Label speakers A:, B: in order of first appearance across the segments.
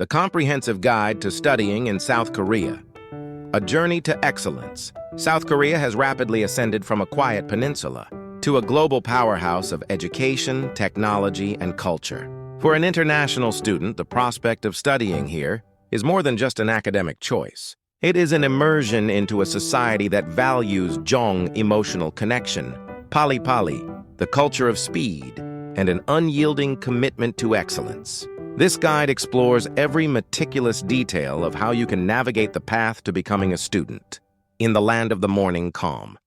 A: the comprehensive guide to studying in South Korea. A journey to excellence. South Korea has rapidly ascended from a quiet peninsula to a global powerhouse of education, technology, and culture. For an international student, the prospect of studying here is more than just an academic choice. It is an immersion into a society that values Jong emotional connection, pali-pali, the culture of speed, and an unyielding commitment to excellence. This guide explores every meticulous detail of how you can navigate the path to becoming a student in the land of the morning calm.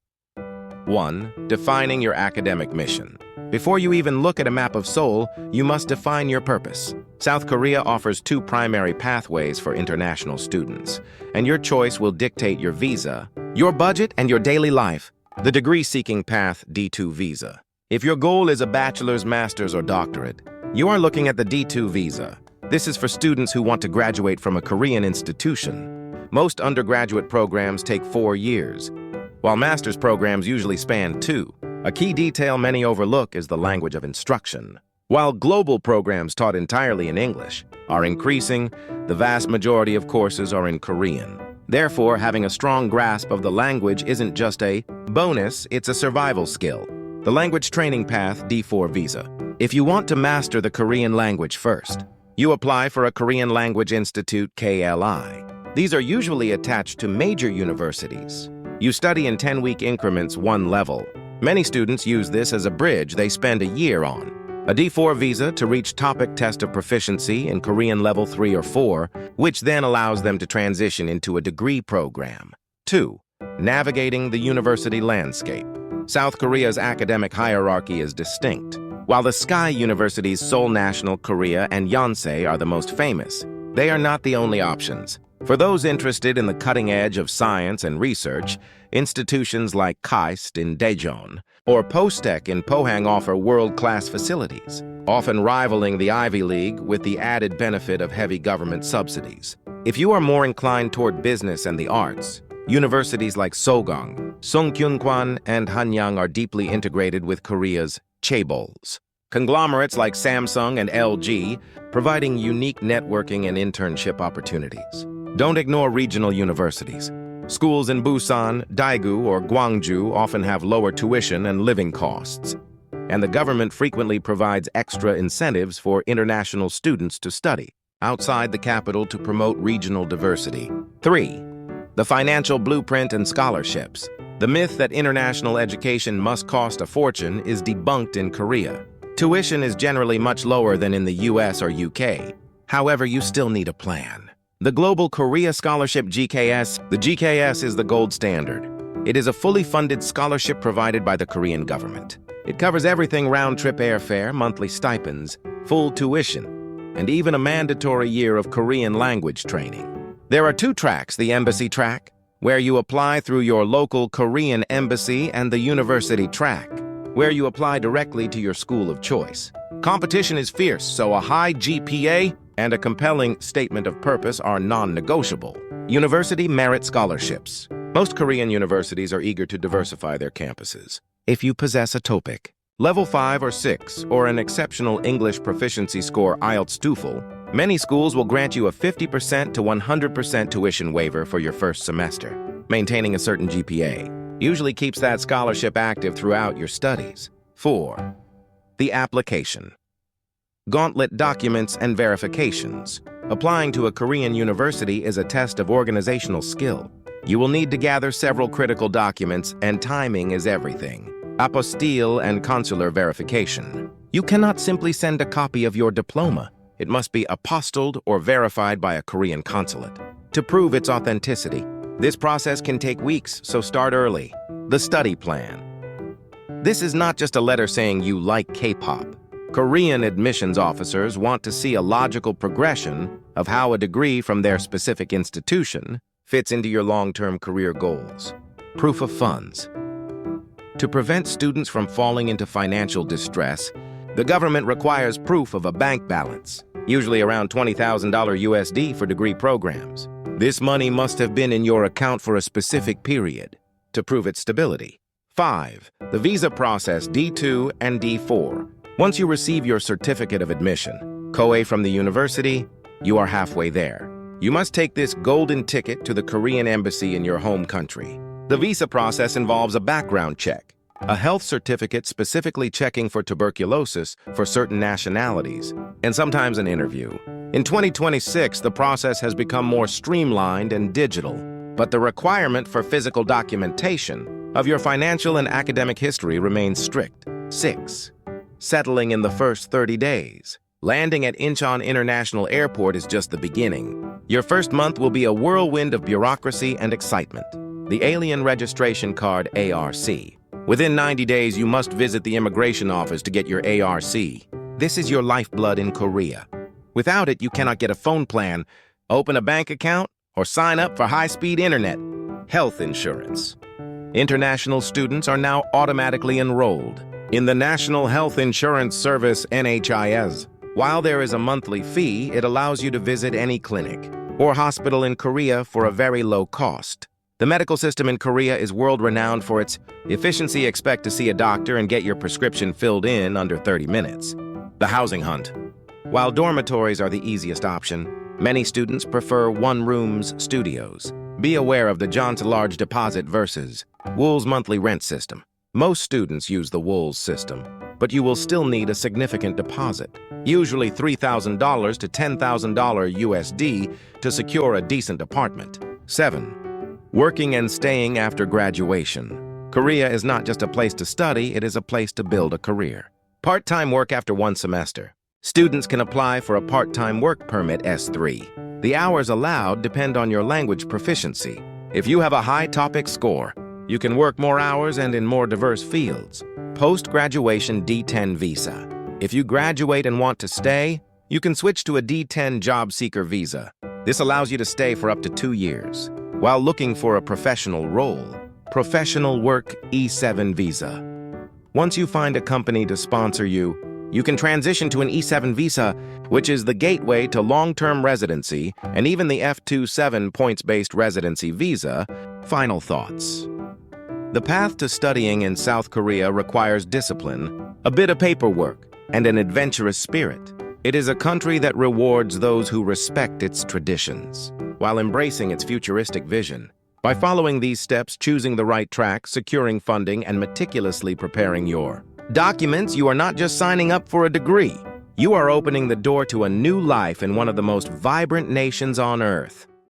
A: 1. Defining your academic mission. Before you even look at a map of Seoul, you must define your purpose. South Korea offers 2 primary pathways for international students, and your choice will dictate your visa, your budget, and your daily life. The degree-seeking path, D2 visa. If your goal is a bachelor's, master's, or doctorate, you are looking at the D2 visa. This is for students who want to graduate from a Korean institution. Most undergraduate programs take 4 years, while master's programs usually span 2. A key detail many overlook is the language of instruction. While global programs taught entirely in English are increasing, the vast majority of courses are in Korean. Therefore, having a strong grasp of the language isn't just a bonus, it's a survival skill. The language training path, D4 visa. If you want to master the Korean language first, you apply for a Korean Language Institute, KLI. These are usually attached to major universities. You study in 10-week increments 1 level. Many students use this as a bridge they spend a year on. A D4 visa to reach topic test of proficiency in Korean level 3 or 4, which then allows them to transition into a degree program. 2. Navigating the university landscape. South Korea's academic hierarchy is distinct. While the Sky Universities Seoul National Korea and Yonsei are the most famous, they are not the only options. For those interested in the cutting edge of science and research, institutions like KAIST in Daejeon or Postech in Pohang offer world-class facilities, often rivaling the Ivy League with the added benefit of heavy government subsidies. If you are more inclined toward business and the arts, universities like Sogang, Sungkyunkwan, and Hanyang are deeply integrated with Korea's chaebols. Conglomerates like Samsung and LG, providing unique networking and internship opportunities. Don't ignore regional universities. Schools in Busan, Daegu, or Gwangju often have lower tuition and living costs, and the government frequently provides extra incentives for international students to study outside the capital to promote regional diversity. 3. The financial blueprint and scholarships. The myth that international education must cost a fortune is debunked in Korea. Tuition is generally much lower than in the US or UK. However, you still need a plan. The Global Korea Scholarship GKS. The GKS is the gold standard. It is a fully funded scholarship provided by the Korean government. It covers everything: round-trip airfare, monthly stipends, full tuition, and even a mandatory year of Korean language training. There are 2 tracks: the embassy track, where you apply through your local Korean embassy, and the university track, where you apply directly to your school of choice. Competition is fierce, so a high GPA and a compelling statement of purpose are non-negotiable. University merit scholarships. Most Korean universities are eager to diversify their campuses. If you possess a TOEIC, level 5 or 6, or an exceptional English proficiency score IELTS TOEFL, many schools will grant you a 50% to 100% tuition waiver for your first semester. Maintaining a certain GPA usually keeps that scholarship active throughout your studies. 4. The application. Gauntlet documents and verifications. Applying to a Korean university is a test of organizational skill. You will need to gather several critical documents, and timing is everything. Apostille and consular verification. You cannot simply send a copy of your diploma. It must be apostilled or verified by a Korean consulate to prove its authenticity. This process can take weeks, so start early. The study plan. This is not just a letter saying you like K-pop. Korean admissions officers want to see a logical progression of how a degree from their specific institution fits into your long-term career goals. Proof of funds. To prevent students from falling into financial distress, the government requires proof of a bank balance, usually around $20,000 USD for degree programs. This money must have been in your account for a specific period to prove its stability. 5. The visa process, D2 and D4. Once you receive your certificate of admission, KOE from the university, you are halfway there. You must take this golden ticket to the Korean embassy in your home country. The visa process involves a background check, a health certificate specifically checking for tuberculosis for certain nationalities, and sometimes an interview. In 2026, the process has become more streamlined and digital, but the requirement for physical documentation of your financial and academic history remains strict. 6. Settling in the first 30 days. Landing at Incheon International Airport is just the beginning. Your first month will be a whirlwind of bureaucracy and excitement. The Alien Registration Card ARC. Within 90 days, you must visit the immigration office to get your ARC. This is your lifeblood in Korea. Without it, you cannot get a phone plan, open a bank account, or sign up for high-speed internet. Health insurance. International students are now automatically enrolled in the National Health Insurance Service (NHIS). While there is a monthly fee, it allows you to visit any clinic or hospital in Korea for a very low cost. The medical system in Korea is world-renowned for its efficiency. Expect to see a doctor and get your prescription filled in under 30 minutes. The housing hunt. While dormitories are the easiest option, many students prefer one-rooms studios. Be aware of the John's large deposit versus Wool's monthly rent system. Most students use the Wool's system, but you will still need a significant deposit, usually $3,000 to $10,000 USD, to secure a decent apartment. 7. Working and staying after graduation. Korea is not just a place to study, it is a place to build a career. Part-time work after one semester. Students can apply for a part-time work permit S3. The hours allowed depend on your language proficiency. If you have a high TOPIK score, you can work more hours and in more diverse fields. Post-graduation D10 visa. If you graduate and want to stay, you can switch to a D10 job seeker visa. This allows you to stay for up to 2 years. While looking for a professional role, professional work E7 visa. Once you find a company to sponsor you, you can transition to an E7 visa, which is the gateway to long-term residency and even the F27 points-based residency visa. Final thoughts. The path to studying in South Korea requires discipline, a bit of paperwork, and an adventurous spirit. It is a country that rewards those who respect its traditions, while embracing its futuristic vision. By following these steps, choosing the right track, securing funding, and meticulously preparing your documents, you are not just signing up for a degree. You are opening the door to a new life in one of the most vibrant nations on Earth.